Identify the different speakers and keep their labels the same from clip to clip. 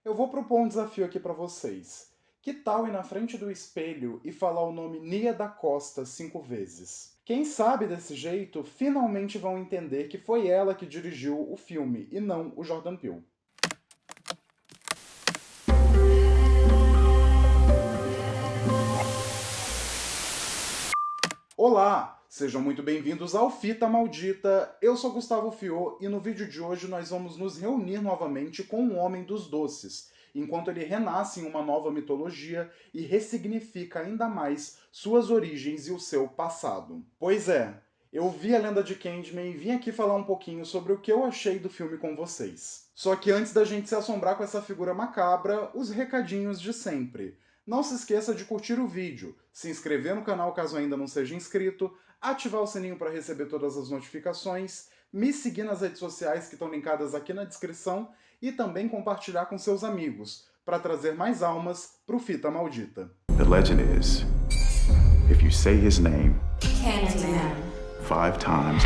Speaker 1: Eu vou propor um desafio aqui pra vocês. Que tal ir na frente do espelho e falar o nome Nia da Costa 5 vezes? Quem sabe desse jeito, finalmente vão entender que foi ela que dirigiu o filme e não o Jordan Peele. Olá, sejam muito bem-vindos ao Fita Maldita. Eu sou Gustavo Fiô e no vídeo de hoje nós vamos nos reunir novamente com o Homem dos Doces, enquanto ele renasce em uma nova mitologia e ressignifica ainda mais suas origens e o seu passado. Pois é, eu vi a Lenda de Candyman e vim aqui falar um pouquinho sobre o que eu achei do filme com vocês. Só que antes da gente se assombrar com essa figura macabra, os recadinhos de sempre. Não se esqueça de curtir o vídeo, se inscrever no canal caso ainda não seja inscrito, ativar o sininho para receber todas as notificações, me seguir nas redes sociais que estão linkadas aqui na descrição e também compartilhar com seus amigos, para trazer mais almas pro Fita Maldita.
Speaker 2: The legend is, if you say his name
Speaker 3: Candyman.
Speaker 2: 5 times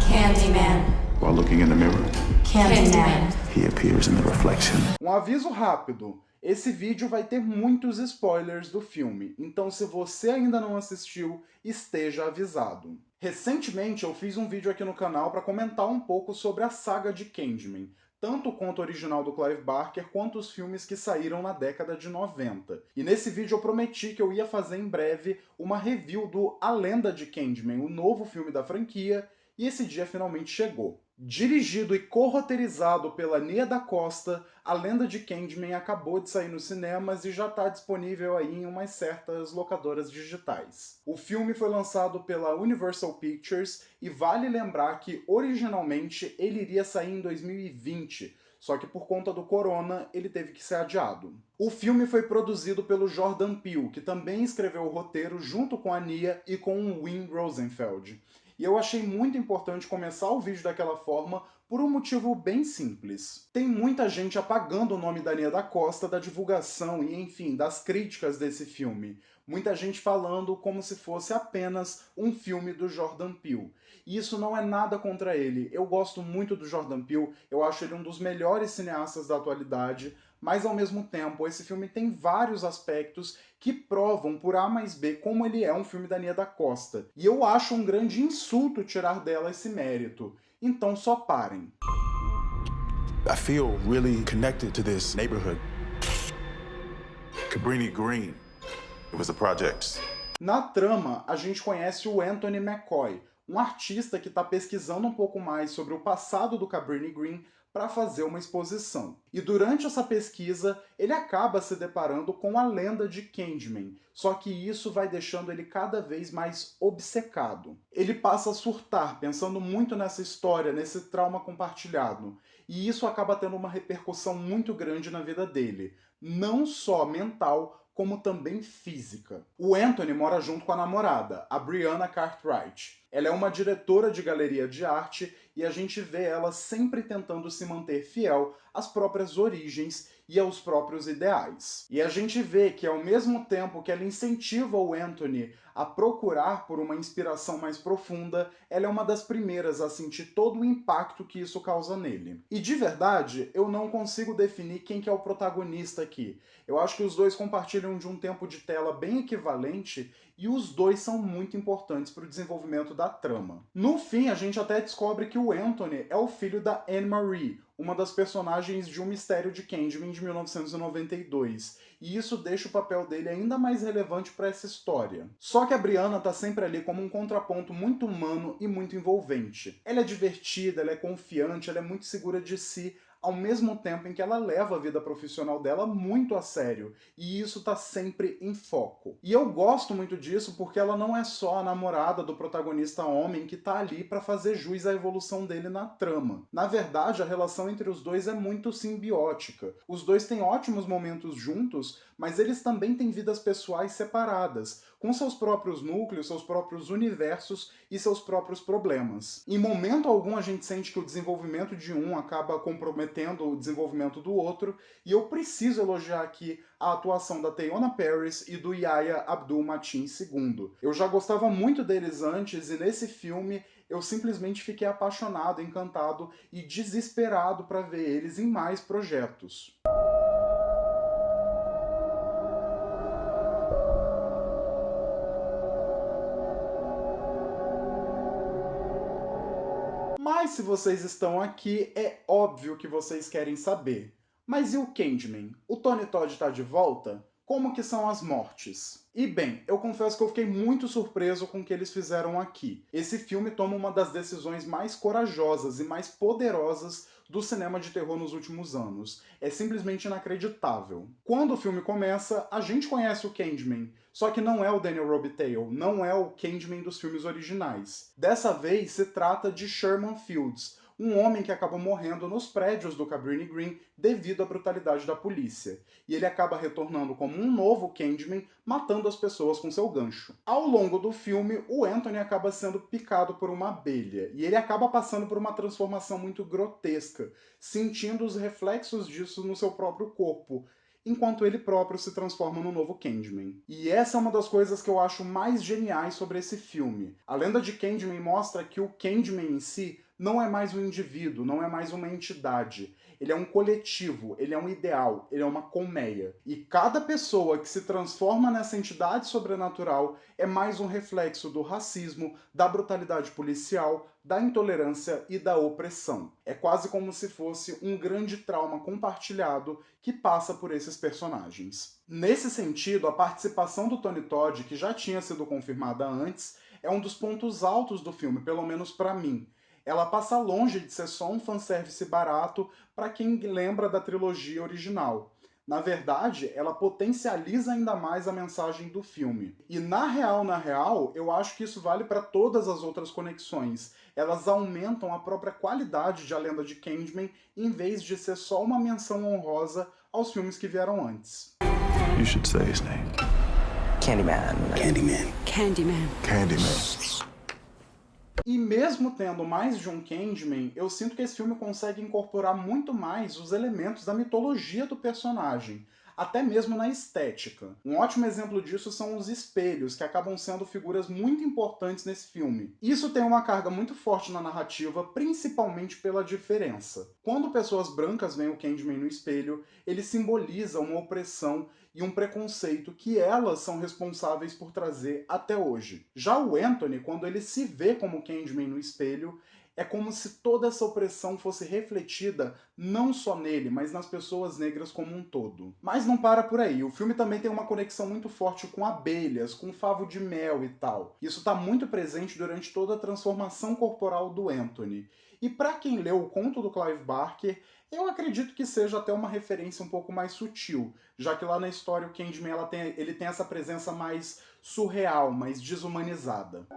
Speaker 3: Candyman.
Speaker 2: while looking in the mirror,
Speaker 3: Candyman.
Speaker 2: he appears in the reflection.
Speaker 1: Um aviso rápido. Esse vídeo vai ter muitos spoilers do filme, então se você ainda não assistiu, esteja avisado. Recentemente eu fiz um vídeo aqui no canal para comentar um pouco sobre a saga de Candyman, tanto o conto original do Clive Barker quanto os filmes que saíram na década de 90. E nesse vídeo eu prometi que eu ia fazer em breve uma review do A Lenda de Candyman, o novo filme da franquia, e esse dia finalmente chegou. Dirigido e co-roteirizado pela Nia da Costa, A Lenda de Candyman acabou de sair nos cinemas e já está disponível aí em umas certas locadoras digitais. O filme foi lançado pela Universal Pictures e vale lembrar que originalmente ele iria sair em 2020, só que por conta do corona ele teve que ser adiado. O filme foi produzido pelo Jordan Peele, que também escreveu o roteiro junto com a Nia e com o Wim Rosenfeld. E eu achei muito importante começar o vídeo daquela forma por um motivo bem simples. Tem muita gente apagando o nome da Nia da Costa da divulgação e, enfim, das críticas desse filme. Muita gente falando como se fosse apenas um filme do Jordan Peele. E isso não é nada contra ele. Eu gosto muito do Jordan Peele, eu acho ele um dos melhores cineastas da atualidade, mas ao mesmo tempo esse filme tem vários aspectos que provam por A mais B como ele é um filme da Nia da Costa. E eu acho um grande insulto tirar dela esse mérito. Então só parem.
Speaker 2: I feel really connected to this neighborhood. Cabrini Green. It was the projects.
Speaker 1: Na trama, a gente conhece o Anthony McCoy, um artista que está pesquisando um pouco mais sobre o passado do Cabrini Green para fazer uma exposição. E durante essa pesquisa, ele acaba se deparando com a lenda de Candyman, só que isso vai deixando ele cada vez mais obcecado. Ele passa a surtar, pensando muito nessa história, nesse trauma compartilhado, e isso acaba tendo uma repercussão muito grande na vida dele, não só mental, como também física. O Anthony mora junto com a namorada, a Brianna Cartwright. Ela é uma diretora de galeria de arte e a gente vê ela sempre tentando se manter fiel às próprias origens e aos próprios ideais. E a gente vê que ao mesmo tempo que ela incentiva o Anthony a procurar por uma inspiração mais profunda, ela é uma das primeiras a sentir todo o impacto que isso causa nele. E de verdade, eu não consigo definir quem que é o protagonista aqui. Eu acho que os dois compartilham de um tempo de tela bem equivalente e os dois são muito importantes para o desenvolvimento da trama. No fim, a gente até descobre que o Anthony é o filho da Anne-Marie, uma das personagens de O Mistério de Candyman de 1992, e isso deixa o papel dele ainda mais relevante para essa história. Só que a Brianna tá sempre ali como um contraponto muito humano e muito envolvente. Ela é divertida, ela é confiante, ela é muito segura de si, ao mesmo tempo em que ela leva a vida profissional dela muito a sério, e isso tá sempre em foco. E eu gosto muito disso porque ela não é só a namorada do protagonista homem que tá ali para fazer jus à evolução dele na trama. Na verdade, a relação entre os dois é muito simbiótica. Os dois têm ótimos momentos juntos, mas eles também têm vidas pessoais separadas, com seus próprios núcleos, seus próprios universos e seus próprios problemas. Em momento algum a gente sente que o desenvolvimento de um acaba comprometendo o desenvolvimento do outro, e eu preciso elogiar aqui a atuação da Teyonah Parris e do Yahya Abdul-Mateen II. Eu já gostava muito deles antes, e nesse filme eu simplesmente fiquei apaixonado, encantado e desesperado para ver eles em mais projetos. Mas se vocês estão aqui, é óbvio que vocês querem saber. Mas e o Candyman? O Tony Todd tá de volta? Como que são as mortes? E bem, eu confesso que eu fiquei muito surpreso com o que eles fizeram aqui. Esse filme toma uma das decisões mais corajosas e mais poderosas do cinema de terror nos últimos anos. É simplesmente inacreditável. Quando o filme começa, a gente conhece o Candyman, só que não é o Daniel Robitaille, não é o Candyman dos filmes originais. Dessa vez se trata de Sherman Fields, um homem que acabou morrendo nos prédios do Cabrini Green devido à brutalidade da polícia. E ele acaba retornando como um novo Candyman, matando as pessoas com seu gancho. Ao longo do filme, o Anthony acaba sendo picado por uma abelha, e ele acaba passando por uma transformação muito grotesca, sentindo os reflexos disso no seu próprio corpo, enquanto ele próprio se transforma no novo Candyman. E essa é uma das coisas que eu acho mais geniais sobre esse filme. A lenda de Candyman mostra que o Candyman em si não é mais um indivíduo, não é mais uma entidade. Ele é um coletivo, ele é um ideal, ele é uma colmeia. E cada pessoa que se transforma nessa entidade sobrenatural é mais um reflexo do racismo, da brutalidade policial, da intolerância e da opressão. É quase como se fosse um grande trauma compartilhado que passa por esses personagens. Nesse sentido, a participação do Tony Todd, que já tinha sido confirmada antes, é um dos pontos altos do filme, pelo menos pra mim. Ela passa longe de ser só um fanservice barato para quem lembra da trilogia original. Na verdade, ela potencializa ainda mais a mensagem do filme. E na real, eu acho que isso vale para todas as outras conexões. Elas aumentam a própria qualidade de A Lenda de Candyman, em vez de ser só uma menção honrosa aos filmes que vieram antes.
Speaker 2: You should say his name.
Speaker 4: Candyman.
Speaker 2: Candyman.
Speaker 3: Candyman.
Speaker 2: Candyman.
Speaker 1: E mesmo tendo mais de um Candyman, eu sinto que esse filme consegue incorporar muito mais os elementos da mitologia do personagem, até mesmo na estética. Um ótimo exemplo disso são os espelhos, que acabam sendo figuras muito importantes nesse filme. Isso tem uma carga muito forte na narrativa, principalmente pela diferença. Quando pessoas brancas veem o Candyman no espelho, ele simboliza uma opressão e um preconceito que elas são responsáveis por trazer até hoje. Já o Anthony, quando ele se vê como Candyman no espelho, é como se toda essa opressão fosse refletida não só nele, mas nas pessoas negras como um todo. Mas não para por aí, o filme também tem uma conexão muito forte com abelhas, com favo de mel e tal. Isso está muito presente durante toda a transformação corporal do Anthony. E para quem leu o conto do Clive Barker, eu acredito que seja até uma referência um pouco mais sutil, já que lá na história o Candyman ele tem essa presença mais surreal, mais desumanizada.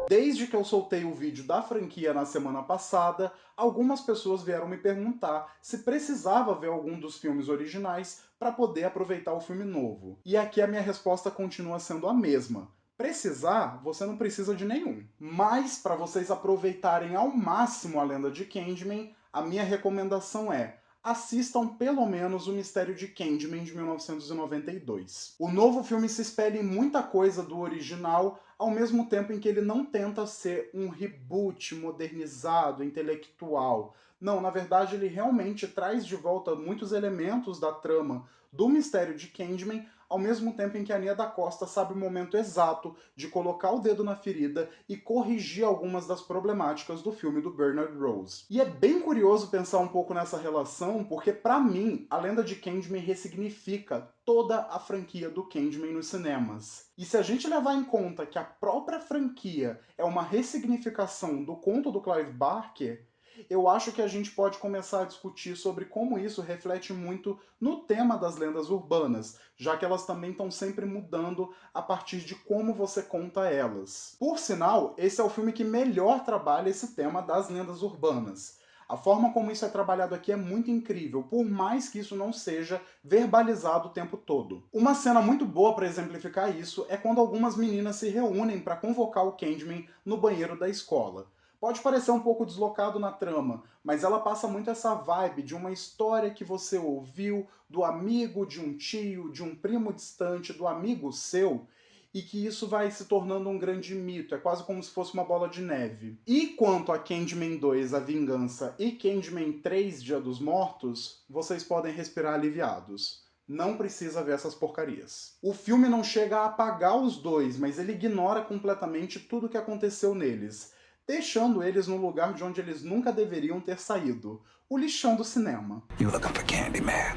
Speaker 1: Desde que eu soltei o vídeo da franquia na semana passada, algumas pessoas vieram me perguntar se precisava ver algum dos filmes originais para poder aproveitar o filme novo. E aqui a minha resposta continua sendo a mesma. Precisar, você não precisa de nenhum. Mas, para vocês aproveitarem ao máximo A Lenda de Candyman, a minha recomendação é: assistam pelo menos O Mistério de Candyman de 1992. O novo filme se espelha em muita coisa do original, ao mesmo tempo em que ele não tenta ser um reboot modernizado, intelectual. Não, na verdade ele realmente traz de volta muitos elementos da trama do Mistério de Candyman, ao mesmo tempo em que a Nia da Costa sabe o momento exato de colocar o dedo na ferida e corrigir algumas das problemáticas do filme do Bernard Rose. E é bem curioso pensar um pouco nessa relação, porque pra mim, A Lenda de Candyman ressignifica toda a franquia do Candyman nos cinemas. E se a gente levar em conta que a própria franquia é uma ressignificação do conto do Clive Barker, eu acho que a gente pode começar a discutir sobre como isso reflete muito no tema das lendas urbanas, já que elas também estão sempre mudando a partir de como você conta elas. Por sinal, esse é o filme que melhor trabalha esse tema das lendas urbanas. A forma como isso é trabalhado aqui é muito incrível, por mais que isso não seja verbalizado o tempo todo. Uma cena muito boa para exemplificar isso é quando algumas meninas se reúnem para convocar o Candyman no banheiro da escola. Pode parecer um pouco deslocado na trama, mas ela passa muito essa vibe de uma história que você ouviu do amigo de um tio, de um primo distante, do amigo seu, e que isso vai se tornando um grande mito, é quase como se fosse uma bola de neve. E quanto a Candyman 2, A Vingança, e Candyman 3, Dia dos Mortos, vocês podem respirar aliviados. não precisa ver essas porcarias. O filme não chega a apagar os dois, mas ele ignora completamente tudo o que aconteceu neles, deixando eles no lugar de onde eles nunca deveriam ter saído, o lixão do cinema.
Speaker 2: You looking for Candyman?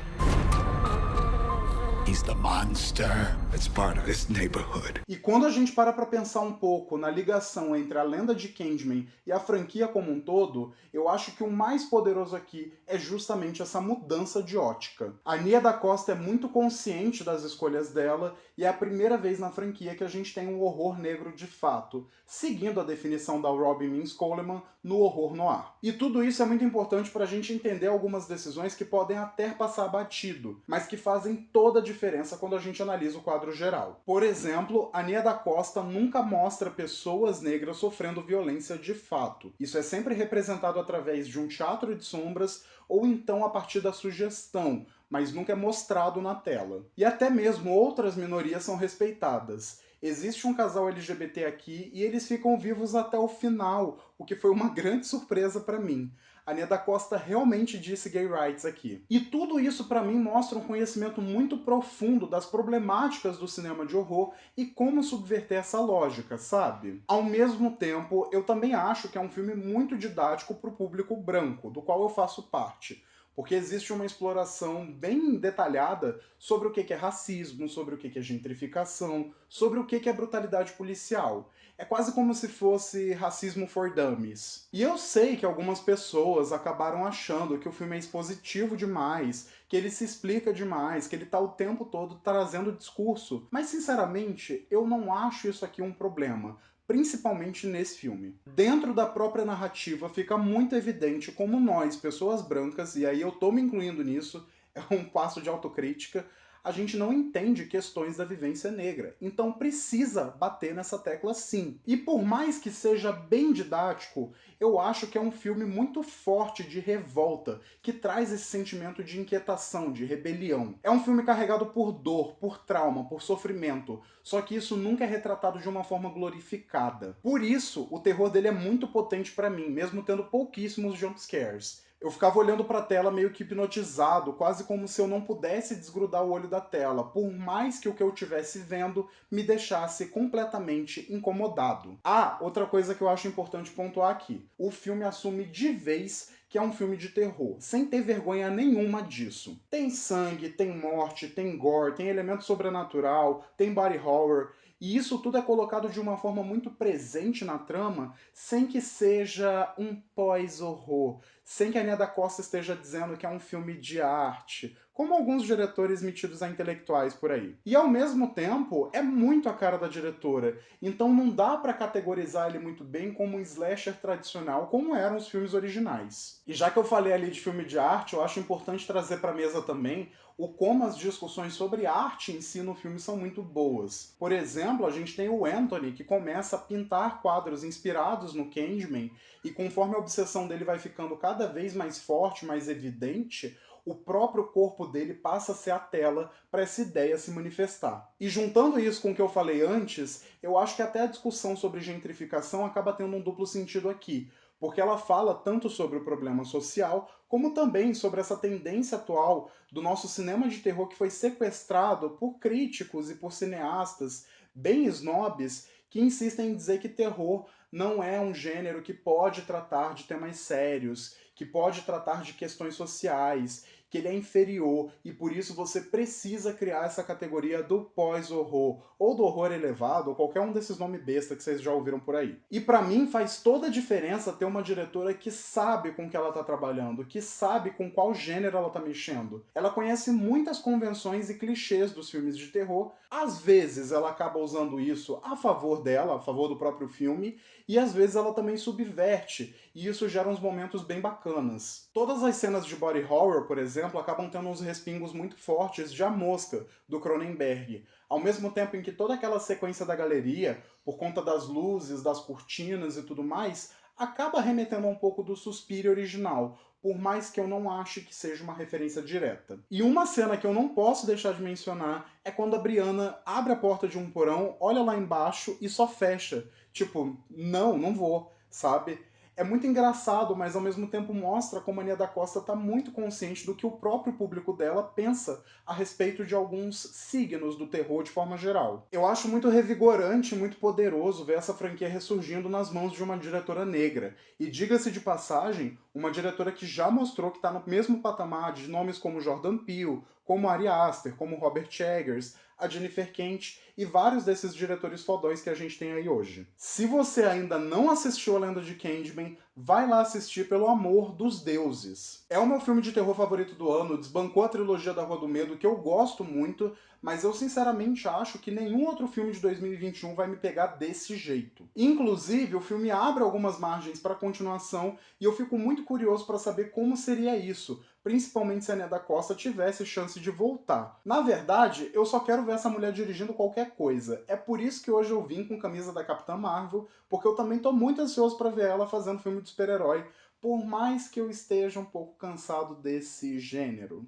Speaker 2: He's the monster that's part of this neighborhood.
Speaker 1: E quando a gente para pra pensar um pouco na ligação entre a lenda de Candyman e a franquia como um todo, eu acho que o mais poderoso aqui é justamente essa mudança de ótica. A Nia da Costa é muito consciente das escolhas dela e é a primeira vez na franquia que a gente tem um horror negro de fato, seguindo a definição da Robin Means Coleman no horror noir. E tudo isso é muito importante pra gente entender algumas decisões que podem até passar batido, mas que fazem toda a diferença quando a gente analisa o quadro geral. Por exemplo, a Nia da Costa nunca mostra pessoas negras sofrendo violência de fato. Isso é sempre representado através de um teatro de sombras ou então a partir da sugestão, mas nunca é mostrado na tela. E até mesmo outras minorias são respeitadas. Existe um casal LGBT aqui e eles ficam vivos até o final, o que foi uma grande surpresa pra mim. A Nia da Costa realmente disse gay rights aqui. E tudo isso pra mim mostra um conhecimento muito profundo das problemáticas do cinema de horror e como subverter essa lógica, sabe? Ao mesmo tempo, eu também acho que é um filme muito didático pro público branco, do qual eu faço parte. Porque existe uma exploração bem detalhada sobre o que é racismo, sobre o que é gentrificação, sobre o que é brutalidade policial. É quase como se fosse racismo for dummies. E eu sei que algumas pessoas acabaram achando que o filme é expositivo demais, que ele se explica demais, que ele tá o tempo todo trazendo discurso. Mas, sinceramente, eu não acho isso aqui um problema. Principalmente nesse filme. Dentro da própria narrativa fica muito evidente como nós, pessoas brancas, e aí eu tô me incluindo nisso, é um passo de autocrítica, a gente não entende questões da vivência negra. Então precisa bater nessa tecla sim. E por mais que seja bem didático, eu acho que é um filme muito forte de revolta, que traz esse sentimento de inquietação, de rebelião. É um filme carregado por dor, por trauma, por sofrimento, só que isso nunca é retratado de uma forma glorificada. Por isso, o terror dele é muito potente pra mim, mesmo tendo pouquíssimos jumpscares. Eu ficava olhando pra tela meio que hipnotizado, quase como se eu não pudesse desgrudar o olho da tela, por mais que o que eu estivesse vendo me deixasse completamente incomodado. Ah, outra coisa que eu acho importante pontuar aqui. O filme assume de vez que é um filme de terror, sem ter vergonha nenhuma disso. Tem sangue, tem morte, tem gore, tem elemento sobrenatural, tem body horror, e isso tudo é colocado de uma forma muito presente na trama, sem que seja um pós-horror, sem que a Nia da Costa esteja dizendo que é um filme de arte, como alguns diretores metidos a intelectuais por aí. E ao mesmo tempo, é muito a cara da diretora, então não dá pra categorizar ele muito bem como um slasher tradicional, como eram os filmes originais. E já que eu falei ali de filme de arte, eu acho importante trazer pra mesa também o como as discussões sobre arte em si no filme são muito boas. Por exemplo, a gente tem o Anthony, que começa a pintar quadros inspirados no Candyman, e conforme a obsessão dele vai ficando cada vez mais forte, mais evidente, o próprio corpo dele passa a ser a tela para essa ideia se manifestar. E juntando isso com o que eu falei antes, eu acho que até a discussão sobre gentrificação acaba tendo um duplo sentido aqui, porque ela fala tanto sobre o problema social, como também sobre essa tendência atual do nosso cinema de terror que foi sequestrado por críticos e por cineastas bem snobs que insistem em dizer que terror não é um gênero que pode tratar de temas sérios, que pode tratar de questões sociais, que ele é inferior e por isso você precisa criar essa categoria do pós-horror, ou do horror elevado, ou qualquer um desses nomes besta que vocês já ouviram por aí. E pra mim faz toda a diferença ter uma diretora que sabe com que ela tá trabalhando, que sabe com qual gênero ela tá mexendo. Ela conhece muitas convenções e clichês dos filmes de terror, às vezes ela acaba usando isso a favor dela, a favor do próprio filme, e às vezes ela também subverte, e isso gera uns momentos bem bacanas. Todas as cenas de body horror, por exemplo, acabam tendo uns respingos muito fortes de A Mosca, do Cronenberg, ao mesmo tempo em que toda aquela sequência da galeria, por conta das luzes, das cortinas e tudo mais, acaba remetendo um pouco do Suspiria original, por mais que eu não ache que seja uma referência direta. E uma cena que eu não posso deixar de mencionar é quando a Brianna abre a porta de um porão, olha lá embaixo e só fecha. Tipo, não vou, sabe? É muito engraçado, mas ao mesmo tempo mostra como a Nia da Costa tá muito consciente do que o próprio público dela pensa a respeito de alguns signos do terror de forma geral. Eu acho muito revigorante, muito poderoso ver essa franquia ressurgindo nas mãos de uma diretora negra. E diga-se de passagem, uma diretora que já mostrou que está no mesmo patamar de nomes como Jordan Peele, como Ari Aster, como Robert Eggers, a Jennifer Kent e vários desses diretores fodões que a gente tem aí hoje. Se você ainda não assistiu A Lenda de Candyman, vai lá assistir pelo amor dos deuses. É o meu filme de terror favorito do ano, desbancou a trilogia da Rua do Medo, que eu gosto muito, mas eu sinceramente acho que nenhum outro filme de 2021 vai me pegar desse jeito. Inclusive, o filme abre algumas margens para continuação e eu fico muito curioso para saber como seria isso, principalmente se a Nia da Costa tivesse chance de voltar. Na verdade, eu só quero ver essa mulher dirigindo qualquer coisa. É por isso que hoje eu vim com camisa da Capitã Marvel, porque eu também tô muito ansioso para ver ela fazendo filme de super-herói, por mais que eu esteja um pouco cansado desse gênero.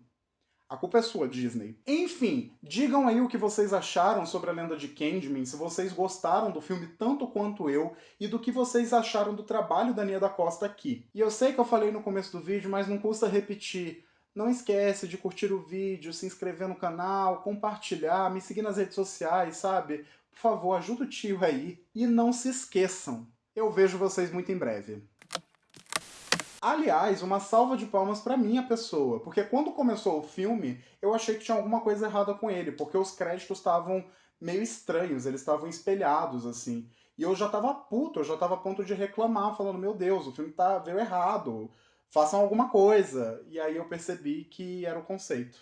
Speaker 1: A culpa é sua, Disney. Enfim, digam aí o que vocês acharam sobre a Lenda de Candyman, se vocês gostaram do filme tanto quanto eu, e do que vocês acharam do trabalho da Nia da Costa aqui. E eu sei que eu falei no começo do vídeo, mas não custa repetir. Não esquece de curtir o vídeo, se inscrever no canal, compartilhar, me seguir nas redes sociais, sabe? Por favor, ajuda o tio aí. E não se esqueçam, eu vejo vocês muito em breve. Aliás, uma salva de palmas pra minha pessoa, porque quando começou o filme, eu achei que tinha alguma coisa errada com ele, porque os créditos estavam meio estranhos, eles estavam espelhados, assim. E eu já tava puto, eu já tava a ponto de reclamar, falando, meu Deus, o filme veio errado, façam alguma coisa. E aí eu percebi que era o conceito.